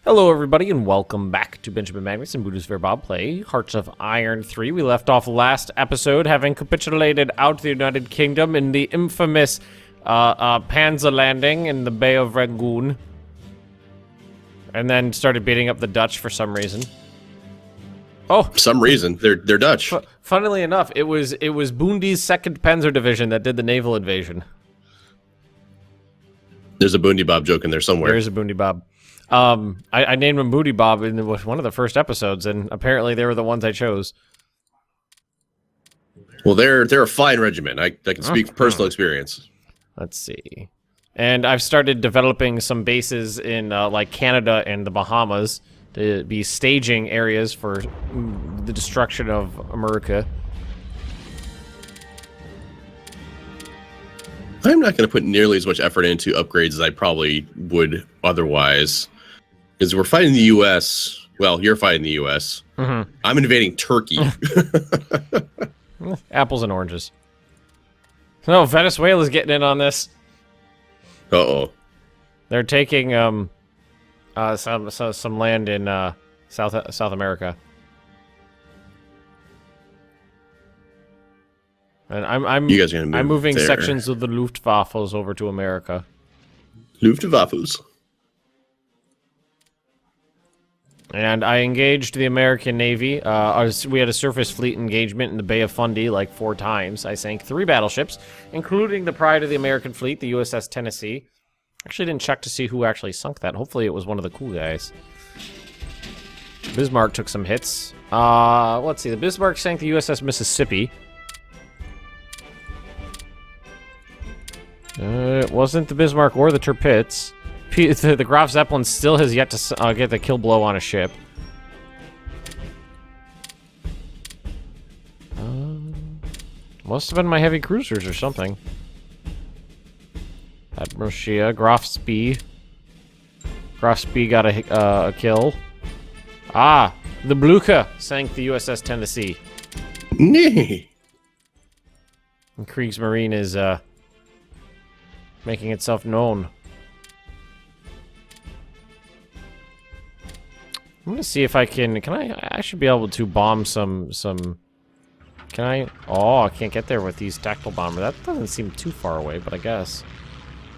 Hello everybody and welcome back to Benjamin Magnus and Bundeswehr Bob play Hearts of Iron 3. We left off last episode having capitulated out the United Kingdom in the infamous Panzer landing in the Bay of Rangoon. And then started beating up the Dutch for some reason. Oh! Some reason. They're Dutch. Funnily enough, it was Bundy's 2nd Panzer Division that did the naval invasion. There's a Bundy Bob joke in there somewhere. There is a Bundy Bob. I named him Booty Bob in one of the first episodes, and apparently they were the ones I chose. Well, they're a fine regiment. I can speak from personal experience. Let's see. And I've started developing some bases in like Canada and the Bahamas to be staging areas for the destruction of America. I'm not going to put nearly as much effort into upgrades as I probably would otherwise. Because we're fighting the U.S. Well, you're fighting the U.S. Mm-hmm. I'm invading Turkey. Apples and oranges. No, Venezuela's getting in on this. Uh-oh. They're taking some land in South America. And You guys are gonna move I'm moving there. sections of the Luftwaffes over to America. Luftwaffes. And I engaged the American Navy. We had a surface fleet engagement in the Bay of Fundy like 4 times. I sank 3 battleships, including the pride of the American fleet, the USS Tennessee. Actually didn't check to see who actually sunk that. Hopefully it was one of the cool guys. Bismarck took some hits. Let's see. The Bismarck sank the USS Mississippi. It wasn't the Bismarck or the Tirpitz. The Graf Zeppelin still has yet to get the kill blow on a ship. Must have been my heavy cruisers or something. Admiral Shia, Graf Spee. Graf Spee got a kill. Ah, the Blucher sank the USS Tennessee. Nee. And Kriegsmarine is making itself known. I'm gonna see if I can I should be able to bomb some, can I? Oh, I can't get there with these tactical bomber. That doesn't seem too far away, but I guess.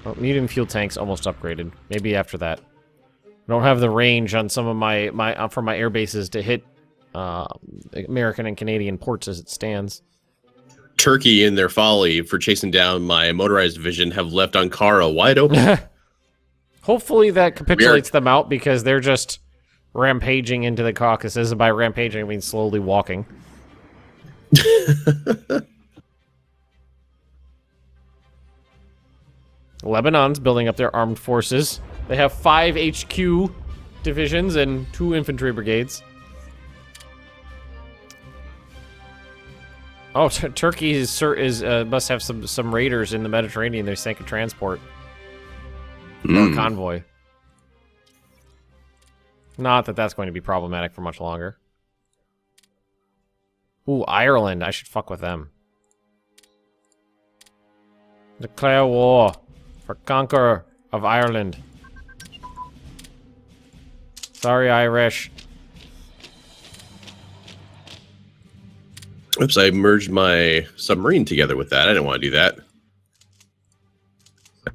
Oh, medium fuel tanks almost upgraded. Maybe after that. I don't have the range on some of my from my air bases to hit American and Canadian ports as it stands. Turkey, in their folly for chasing down my motorized division, have left Ankara wide open. Hopefully that capitulates them out because they're just rampaging into the Caucasus, and by rampaging I mean slowly walking. Lebanon's building up their armed forces. They have 5 HQ divisions and 2 infantry brigades. Oh, Turkey must have some raiders in the Mediterranean. They sank a transport or a convoy. Not that that's going to be problematic for much longer. Ooh, Ireland. I should fuck with them. Declare war for conqueror of Ireland. Sorry, Irish. Oops, I merged my submarine together with that. I didn't want to do that.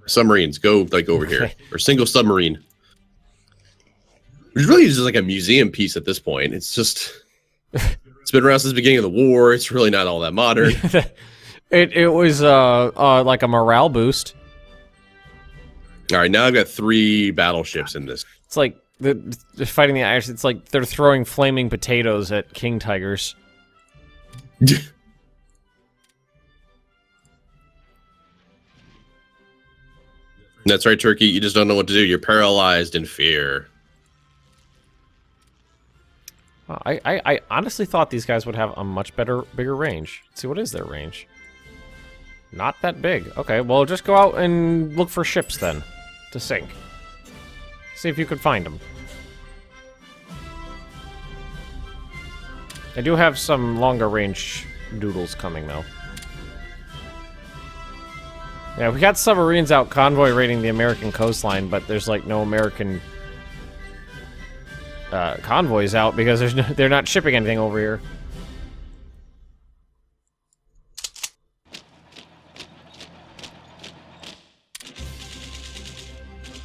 Submarines, go like over here. Or single submarine. Which really is just like a museum piece at this point. It's just... It's been around since the beginning of the war. It's really not all that modern. It was like a morale boost. All right, now I've got 3 battleships in this. It's like they're fighting the Irish. It's like they're throwing flaming potatoes at king tigers. That's right, Turkey. You just don't know what to do. You're paralyzed in fear. I honestly thought these guys would have a much bigger range. Let's see, what is their range? Not that big. Okay, well, just go out and look for ships then to sink. See if you could find them. I do have some longer range doodles coming though. Yeah, we got submarines out convoy raiding the American coastline, but there's like no American convoys out because they're not shipping anything over here.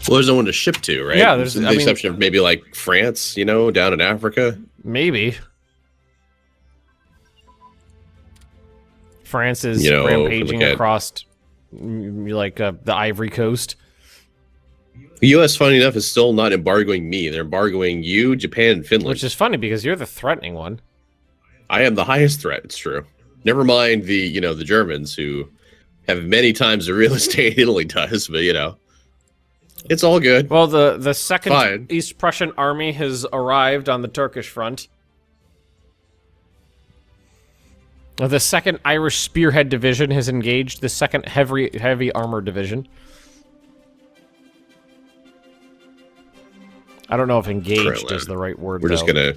Well, there's no one to ship to, right? Yeah, there's the exception of maybe like France, you know, down in Africa. Maybe. France is rampaging across, like, the Ivory Coast. The U.S., funny enough, is still not embargoing me. They're embargoing you, Japan, and Finland. Which is funny because you're the threatening one. I am the highest threat. It's true. Never mind the Germans who have many times the real estate Italy does, but it's all good. Well, the second East Prussian army has arrived on the Turkish front. The second Irish Spearhead Division has engaged the second heavy armor division. I don't know if engaged is the right word. We're just gonna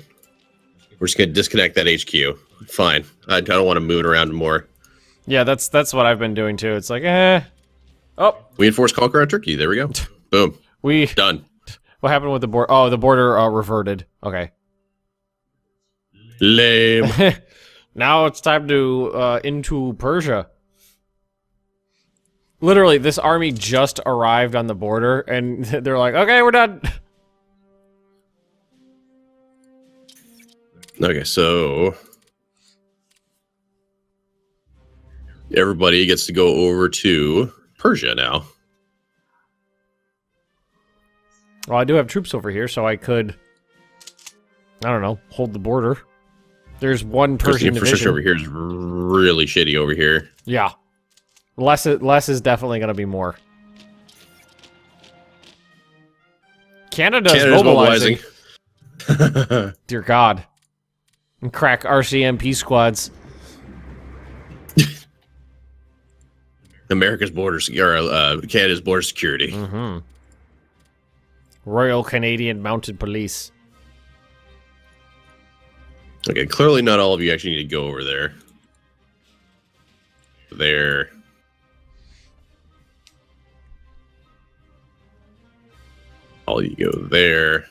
disconnect that HQ. Fine. I don't want to moon around more. Yeah, that's what I've been doing too. It's like, oh, we enforce conquer on Turkey. There we go. Boom. Done. What happened with the border? Oh, the border reverted. Okay. Lame. Now it's time to into Persia. Literally, this army just arrived on the border, and they're like, "Okay, we're done." Okay, so everybody gets to go over to Persia now. Well, I do have troops over here, so I could, I don't know, hold the border. There's one Persian the division. infrastructure over here is really shitty over here. Yeah. Less is definitely going to be more. Canada's mobilizing. Dear God. And crack RCMP squads. America's borders, or Canada's border security. Mm-hmm. Royal Canadian Mounted Police. Okay, clearly not all of you actually need to go over there. There. All you go there.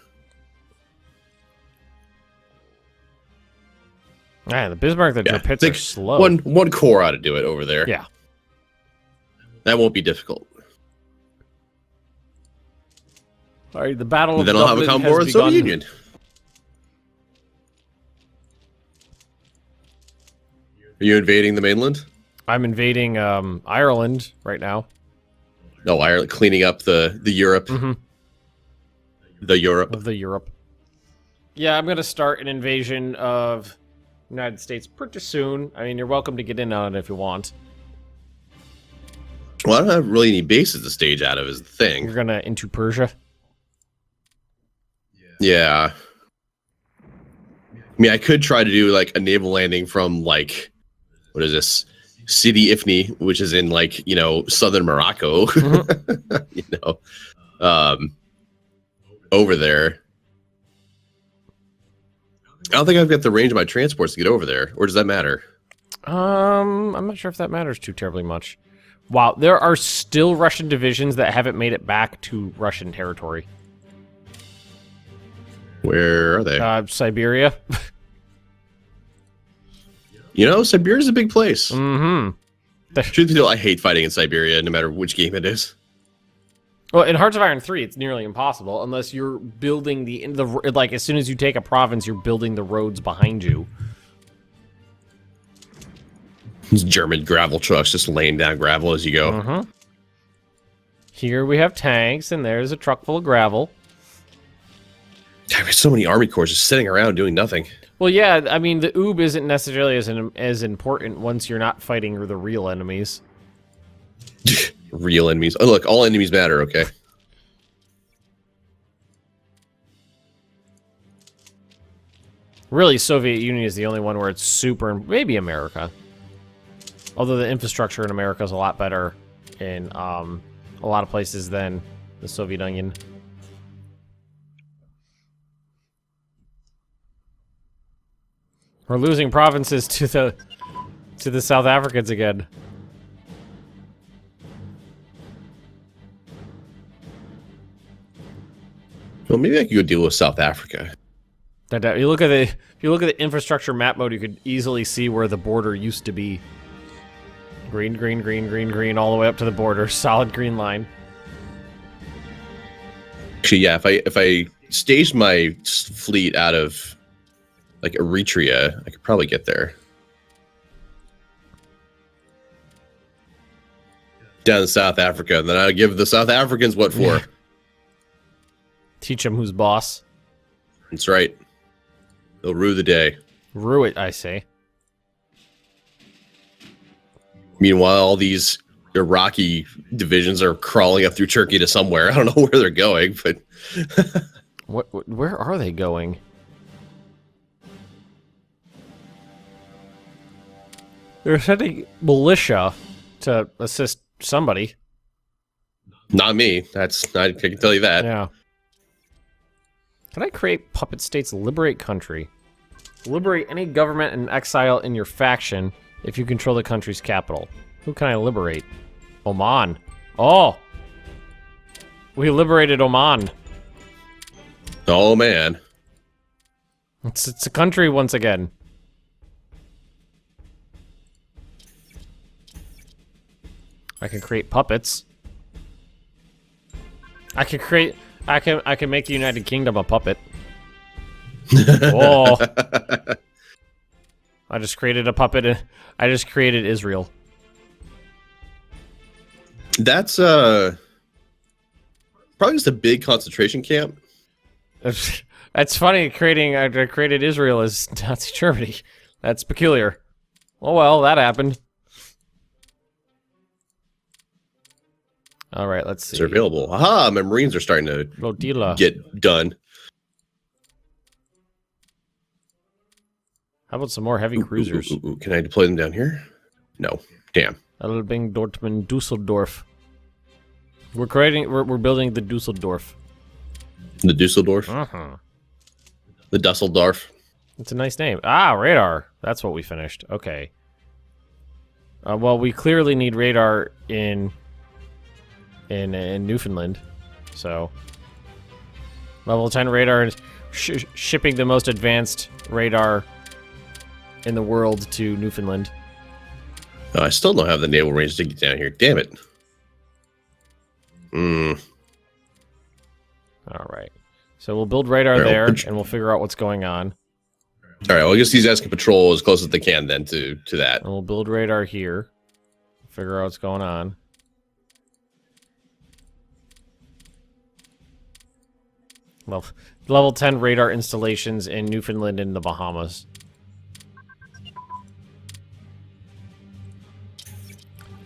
Man, the Bismarck that pits are slow. One corps ought to do it over there. Yeah. That won't be difficult. All right, the Battle of Then I'll have a common war with the Soviet Union. Are you invading the mainland? I'm invading Ireland right now. No, Ireland, cleaning up the Europe. Mm-hmm. The Europe. Of the Europe. Yeah, I'm going to start an invasion of United States pretty soon. I mean, you're welcome to get in on it if you want. Well, I don't have really any bases to stage out of is the thing. You're going to into Persia? Yeah. I mean, I could try to do, like, a naval landing from, like, what is this? Sidi Ifni, which is in, like, southern Morocco. Mm-hmm. Over there. I don't think I've got the range of my transports to get over there. Or does that matter? I'm not sure if that matters too terribly much. Wow, there are still Russian divisions that haven't made it back to Russian territory. Where are they? Siberia. Siberia's a big place. Mm-hmm. Truth be told, I hate fighting in Siberia, no matter which game it is. Well, in Hearts of Iron 3, it's nearly impossible unless you're building like as soon as you take a province, you're building the roads behind you. These German gravel trucks just laying down gravel as you go. Mm-hmm. Here we have tanks, and there's a truck full of gravel. There's so many army corps just sitting around doing nothing. Well, yeah, I mean, the oob isn't necessarily as important once you're not fighting the real enemies. Real enemies. Oh, look, all enemies matter, okay? Really, Soviet Union is the only one where it's super, maybe America. Although the infrastructure in America is a lot better in a lot of places than the Soviet Union. We're losing provinces to the South Africans again. Well, maybe I could go deal with South Africa. You look at the infrastructure map mode, you could easily see where the border used to be. Green, green, green, green, green, all the way up to the border. Solid green line. Actually, yeah. If I staged my fleet out of like Eritrea, I could probably get there. Down in South Africa, and then I'll give the South Africans what for. Teach them who's boss. That's right. They'll rue the day. Rue it, I say. Meanwhile, all these Iraqi divisions are crawling up through Turkey to somewhere. I don't know where they're going, but where are they going? They're sending militia to assist somebody. Not me. I can tell you that. Yeah. Can I create puppet states? Liberate country. Liberate any government in exile in your faction if you control the country's capital. Who can I liberate? Oman. Oh! We liberated Oman. Oh, man. It's a country once again. I can create puppets. I can make the United Kingdom a puppet. Oh. I just created a puppet. I just created Israel. That's probably just a big concentration camp. That's funny. I created Israel as Nazi Germany. That's peculiar. Oh well, that happened. All right, let's see. They're available. Aha! My Marines are starting to get done. How about some more heavy cruisers? Ooh. Can I deploy them down here? No. Damn. Elbing, Dortmund, Dusseldorf. We're building the Dusseldorf. The Dusseldorf? Uh-huh. The Dusseldorf. It's a nice name. Ah, radar. That's what we finished. Okay. Well, we clearly need radar in Newfoundland. So, level 10 radar is shipping the most advanced radar in the world to Newfoundland. Oh, I still don't have the naval range to get down here. Damn it. All right. So we'll build radar there, and we'll figure out what's going on. All right. Well, I guess these guys can patrol as close as they can then to that. And we'll build radar here. Figure out what's going on. Well, level 10 radar installations in Newfoundland and the Bahamas.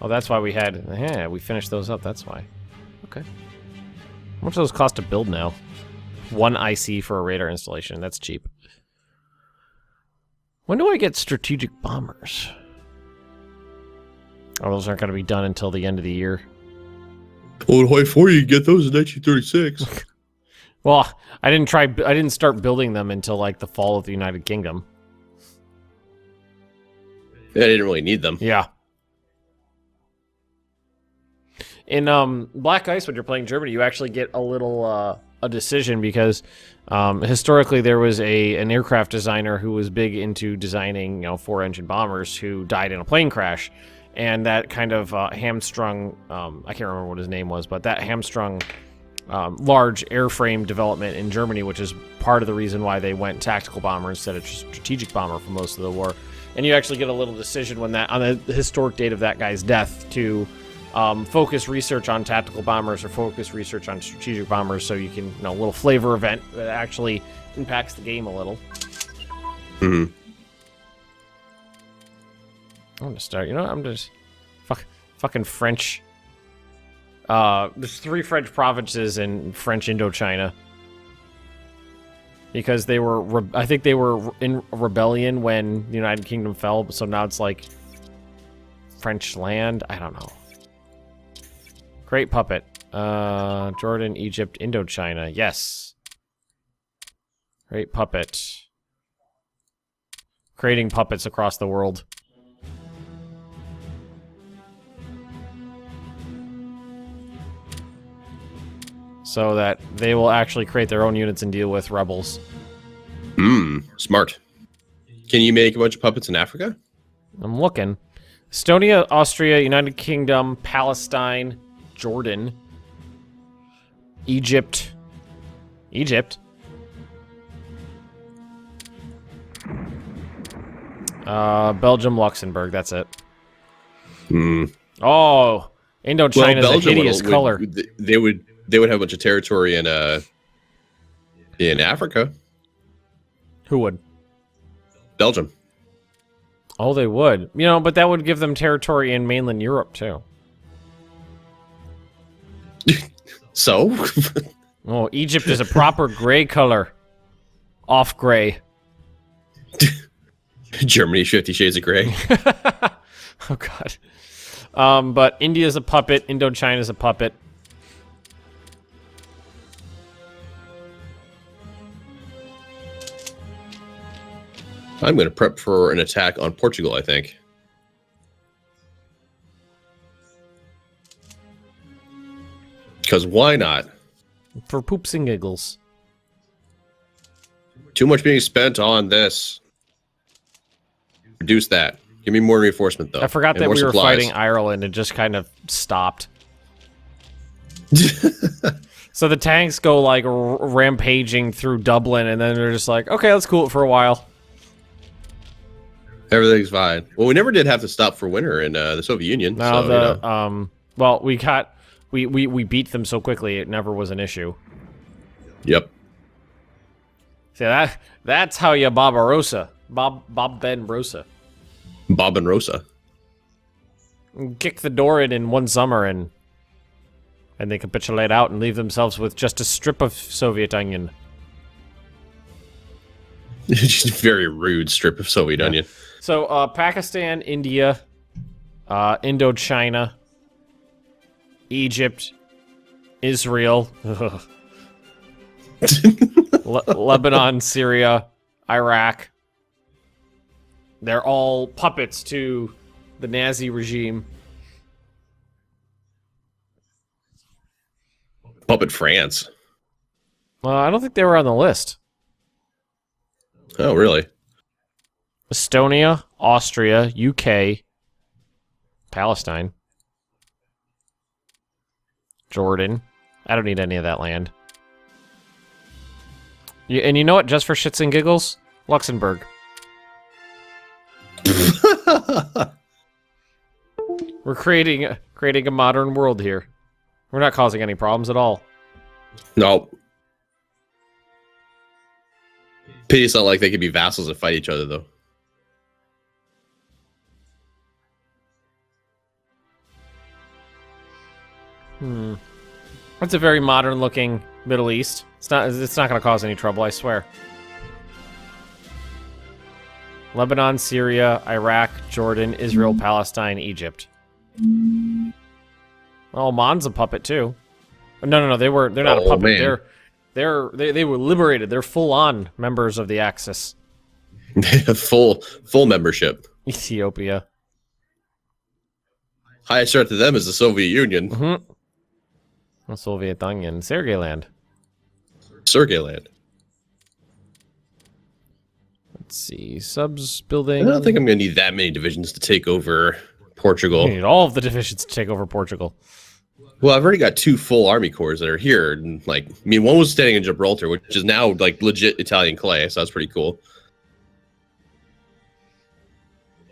Oh, that's why we had... Yeah, we finished those up, that's why. Okay. How much do those cost to build now? 1 IC for a radar installation. That's cheap. When do I get strategic bombers? Oh, those aren't going to be done until the end of the year. Well, why for you get those in 1936? Well, I didn't start building them until like the fall of the United Kingdom. I didn't really need them. Yeah. In Black Ice, when you're playing Germany, you actually get a little a decision because historically there was an aircraft designer who was big into designing 4-engine bombers who died in a plane crash, and that kind of hamstrung I can't remember what his name was, but that hamstrung large airframe development in Germany, which is part of the reason why they went tactical bomber instead of strategic bomber for most of the war. And you actually get a little decision when that on the historic date of that guy's death to focus research on tactical bombers or focus research on strategic bombers, so you can, a little flavor event that actually impacts the game a little. Mm-hmm. I'm gonna start. I'm just fucking French. There's 3 French provinces in French Indochina because they were. I think they were in rebellion when the United Kingdom fell. So now it's like French land. I don't know. Great puppet. Jordan, Egypt, Indochina. Yes. Great puppet. Creating puppets across the world. So that they will actually create their own units and deal with rebels. Smart. Can you make a bunch of puppets in Africa? I'm looking. Estonia, Austria, United Kingdom, Palestine, Jordan, Egypt. Belgium, Luxembourg. That's it. Oh, Indochina is a hideous color. They would have a bunch of territory in Africa. Who would? Belgium. Oh, they would. You know, but that would give them territory in mainland Europe too. So? Oh, Egypt is a proper gray color. Off gray. Germany's 50 Shades of Grey. Oh, God. But India's a puppet. Indochina's a puppet. I'm going to prep for an attack on Portugal, I think. Because why not? For poops and giggles. Too much being spent on this. Reduce that. Give me more reinforcement, though. I forgot that we were fighting Ireland and just kind of stopped. So the tanks go, like, rampaging through Dublin, and then they're just like, okay, let's cool it for a while. Everything's fine. Well, we never did have to stop for winter in the Soviet Union. No, so, well, we beat them so quickly, it never was an issue. Yep. See, that's how you Bob Ben Rosa. Bob and Rosa. Kick the door in one summer and they capitulate out and leave themselves with just a strip of Soviet onion. Just a very rude strip of Soviet onion. So, Pakistan, India, Indochina, Egypt, Israel, Lebanon, Syria, Iraq. They're all puppets to the Nazi regime. Puppet France. I don't think they were on the list. Oh, really? Estonia, Austria, UK, Palestine, Jordan. I don't need any of that land. And you know what? Just for shits and giggles, Luxembourg. We're creating a modern world here. We're not causing any problems at all. No. Pity it's not like they could be vassals and fight each other, though. It's a very modern-looking Middle East. It's not going to cause any trouble, I swear. Lebanon, Syria, Iraq, Jordan, Israel, Palestine, Egypt. Oh, Oman's a puppet too. No, they're not a puppet. Man. They were liberated. They're full-on members of the Axis. full membership. Ethiopia. Highest threat to them is the Soviet Union. The Soviet Union. Sergeyland. Sergeyland. Let's see. Subs building. I don't think I'm going to need that many divisions to take over Portugal. You need all of the divisions to take over Portugal. Well, I've already got 2 full army corps that are here. And, one was standing in Gibraltar, which is now, legit Italian clay, so that's pretty cool.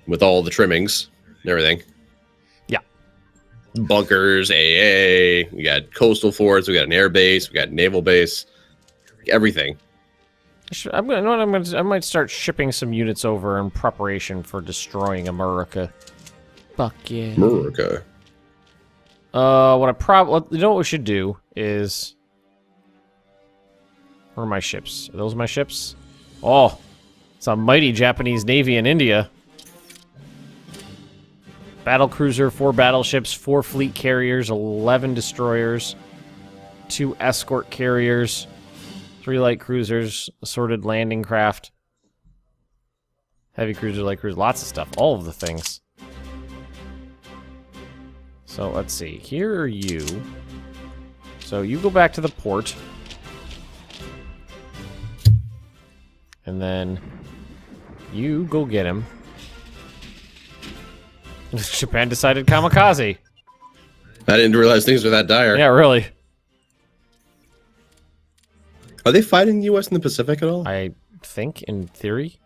With all the trimmings and everything. Yeah. Bunkers, AA, we got coastal forts, we got an air base, we got a naval base. Everything. I might start shipping some units over in preparation for destroying America. Fuck yeah. America. You know what we should do is... Where are my ships? Are those my ships? Oh, it's a mighty Japanese Navy in India. Battle cruiser, 4 battleships, 4 fleet carriers, 11 destroyers, 2 escort carriers, 3 light cruisers, assorted landing craft, heavy cruiser, light cruiser, lots of stuff. All of the things. So let's see. Here are you. So you go back to the port. And then you go get him. Japan decided kamikaze. I didn't realize things were that dire. Yeah, really. Are they fighting the U.S. in the Pacific at all? I think, in theory.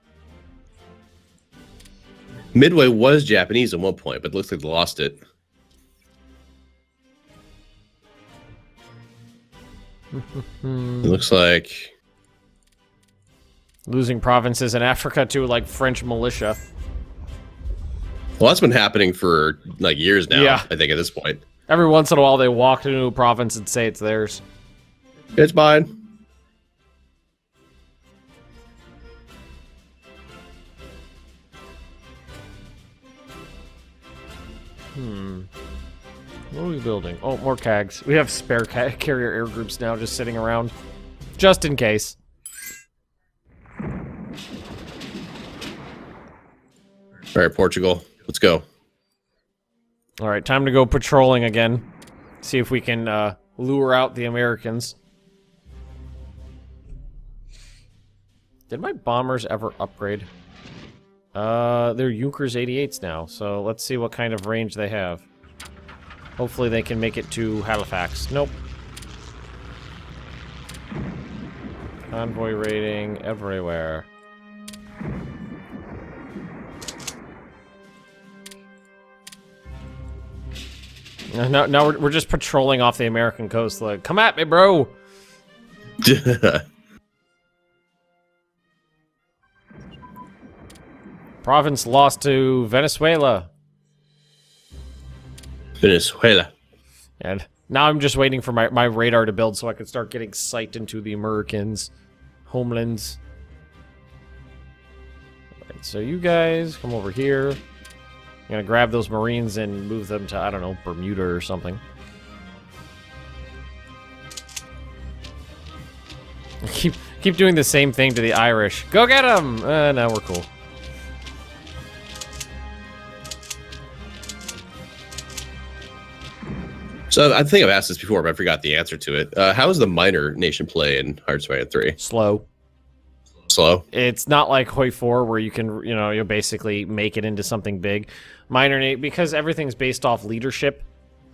Midway was Japanese at one point, but it looks like they lost it. It looks like... Losing provinces in Africa to, like, French militia. Well, that's been happening for, like, years now, Yeah. I think, at this point. Every once in a while, they walk into a province and say it's theirs. It's mine. What are we building? Oh, more CAGs. We have spare carrier air groups now just sitting around. Just in case. All right, Portugal. Let's go. All right, time to go patrolling again. See if we can lure out the Americans. Did my bombers ever upgrade? They're Junkers 88s now, so let's see what kind of range they have. Hopefully they can make it to Halifax. Nope. Convoy rating everywhere. Now we're just patrolling off the American coast. Like, come at me, bro. Province lost to Venezuela. Venezuela. And now I'm just waiting for my radar to build so I can start getting sight into the Americans' homelands. Alright, so you guys come over here. I'm gonna grab those Marines and move them to, I don't know, Bermuda or something. Keep doing the same thing to the Irish. Go get them! Now we're cool. So I think I've asked this before, but I forgot the answer to it. How does the minor nation play in Hearts of Iron 3? Slow. Slow? It's not like Hoi 4 where you can, you'll basically make it into something big. Because everything's based off leadership,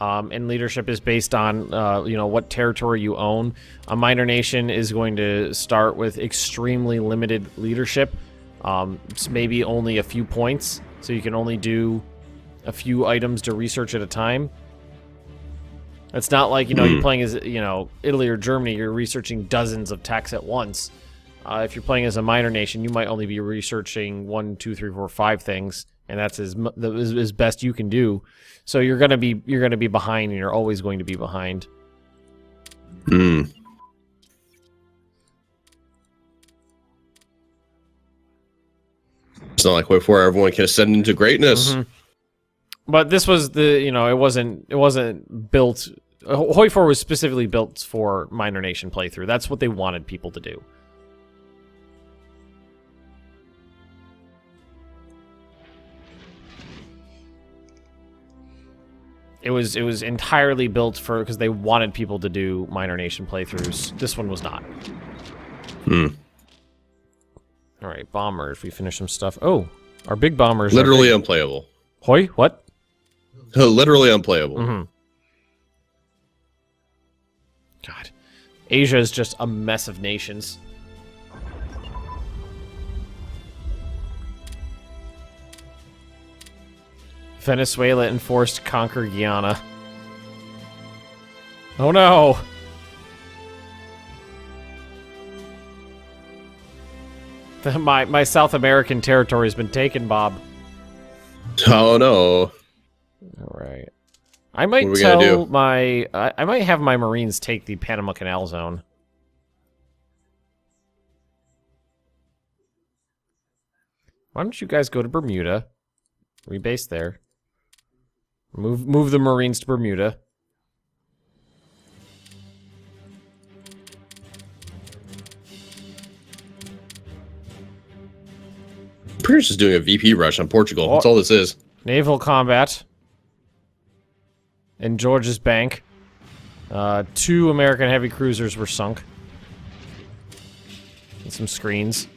and leadership is based on, what territory you own. A minor nation is going to start with extremely limited leadership. It's maybe only a few points, so you can only do a few items to research at a time. It's not like, you're playing as, Italy or Germany, you're researching dozens of techs at once. If you're playing as a minor nation, you might only be researching 1, 2, 3, 4, 5 things, and that's as best you can do. So you're gonna be behind, and you're always going to be behind. It's not like Hoi 4 everyone can ascend into greatness. But this was it wasn't built. Hoi 4 was specifically built for minor nation playthrough. That's what they wanted people to do. It was entirely built for because they wanted people to do minor nation playthroughs. This one was not. All right, bombers. We finished some stuff. Oh, our big bombers. Literally unplayable. Hoi, what? Literally unplayable. God, Asia is just a mess of nations. Venezuela enforced conquer Guyana. Oh no! My South American territory has been taken, Bob. Oh no! All right, I might I might have my Marines take the Panama Canal Zone. Why don't you guys go to Bermuda? Rebase there. Move the Marines to Bermuda. British is doing a VP rush on Portugal. That's all this is. Naval combat. In George's Bank. 2 American heavy cruisers were sunk. And some screens.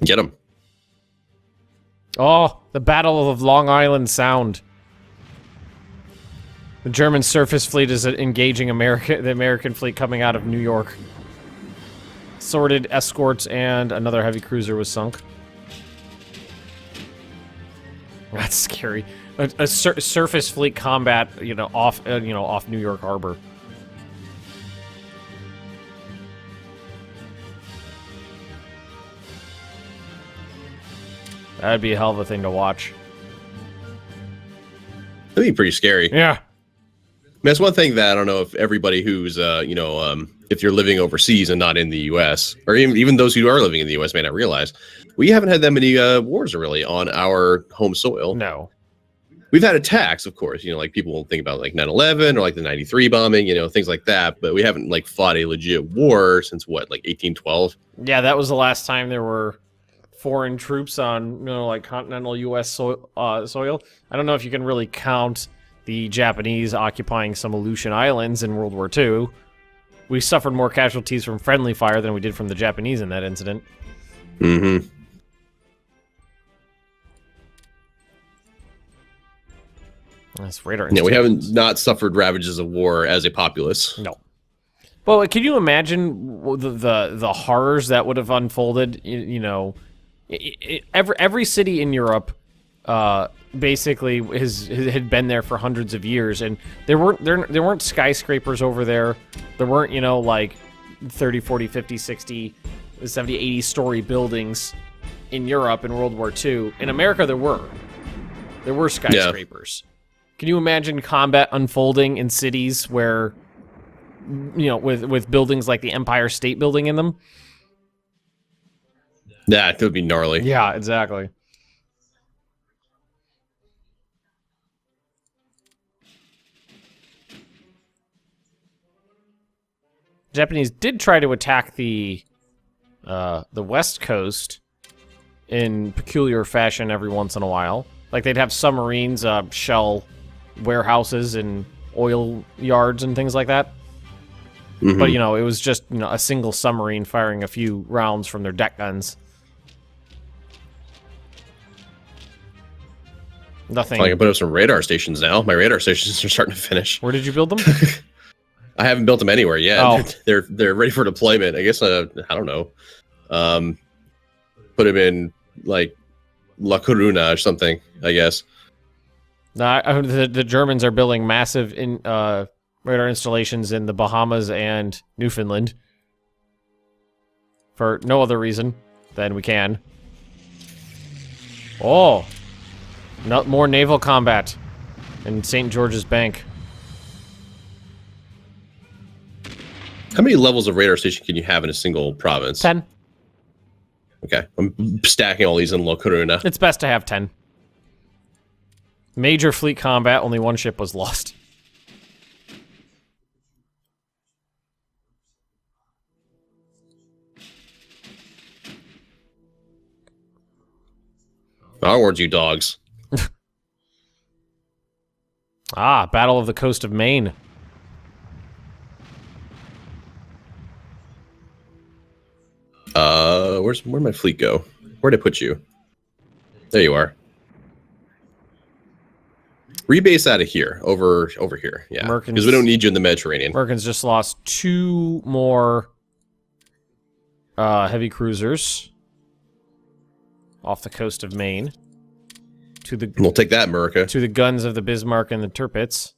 Get him. Oh, the Battle of Long Island Sound. The German surface fleet is engaging the American fleet coming out of New York. Sorted escorts and another heavy cruiser was sunk. That's scary. A surface fleet combat, off New York Harbor. That'd be a hell of a thing to watch. That'd be pretty scary. Yeah. That's one thing that I don't know if everybody who's, if you're living overseas and not in the U.S., or even those who are living in the U.S. may not realize, we haven't had that many wars really on our home soil. No. We've had attacks, of course, like people will think about like 9/11 or like the 93 bombing, things like that. But we haven't like fought a legit war since what, like 1812? Yeah, that was the last time there were foreign troops on, like continental U.S. soil. I don't know if you can really count the Japanese occupying some Aleutian Islands in World War II. We suffered more casualties from friendly fire than we did from the Japanese in that incident. Mm-hmm. That's radar. Yeah, we haven't not suffered ravages of war as a populace. No. Well, can you imagine the horrors that would have unfolded? Every city in Europe basically had been there for hundreds of years, and there weren't skyscrapers over there. There weren't like 30, 40, 50, 60, 70, 80 story buildings in Europe in World War II. In America, there were skyscrapers. Yeah. Can you imagine combat unfolding in cities where, with buildings like the Empire State Building in them? Yeah, it would be gnarly. Yeah, exactly. Japanese did try to attack the West Coast in peculiar fashion every once in a while. Like they'd have submarines shell warehouses and oil yards and things like that. Mm-hmm. But, it was just a single submarine firing a few rounds from their deck guns. Nothing. I can put up some radar stations now. My radar stations are starting to finish. Where did you build them? I haven't built them anywhere yet. Oh. They're ready for deployment. I guess I don't know. Put them in like La Coruna or something, I guess. The Germans are building massive radar installations in the Bahamas and Newfoundland for no other reason than we can. Oh, not more naval combat in St. George's Bank. How many levels of radar station can you have in a single province? 10. Okay, I'm stacking all these in La Coruna. It's best to have 10. Major fleet combat, only one ship was lost. Onwards, you dogs. Battle of the Coast of Maine. Where'd my fleet go? Where'd I put you? There you are. Rebase out of here, over here, yeah. Because we don't need you in the Mediterranean. Americans just lost 2 more heavy cruisers off the coast of Maine. We'll take that, America. To the guns of the Bismarck and the Tirpitz.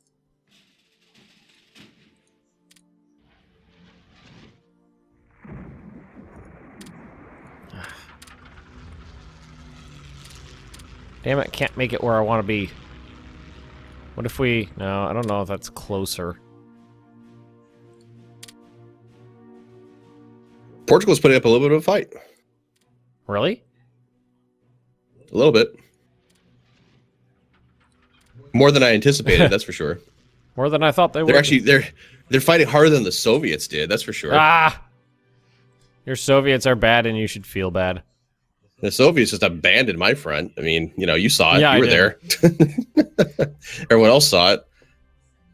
Damn it, can't make it where I want to be. What if we... No, I don't know if that's closer. Portugal's putting up a little bit of a fight. Really? A little bit. More than I anticipated, that's for sure. More than I thought they would. They're fighting harder than the Soviets did, that's for sure. Your Soviets are bad and you should feel bad. The Soviets just abandoned my front. I mean, you saw it. Yeah, you were there. Everyone else saw it.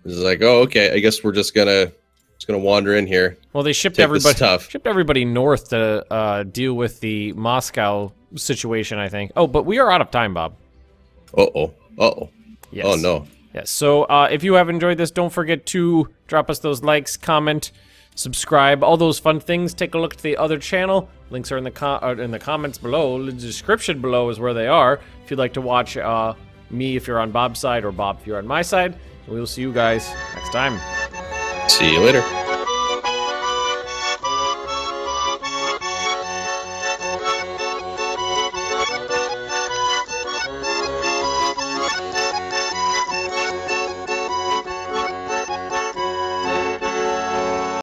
It was like, oh, okay, I guess we're just gonna Just gonna wander in here. Well, they shipped Take everybody. this stuff. Shipped everybody north to deal with the Moscow situation, I think. Oh, but we are out of time, Bob. Uh-oh. Uh-oh. Yes. Oh, no. Yes. So if you have enjoyed this, don't forget to drop us those likes, comment, subscribe, all those fun things. Take a look at the other channel. Links are in the comments below. The description below is where they are. If you'd like to watch me if you're on Bob's side or Bob if you're on my side. We will see you guys next time. See you later.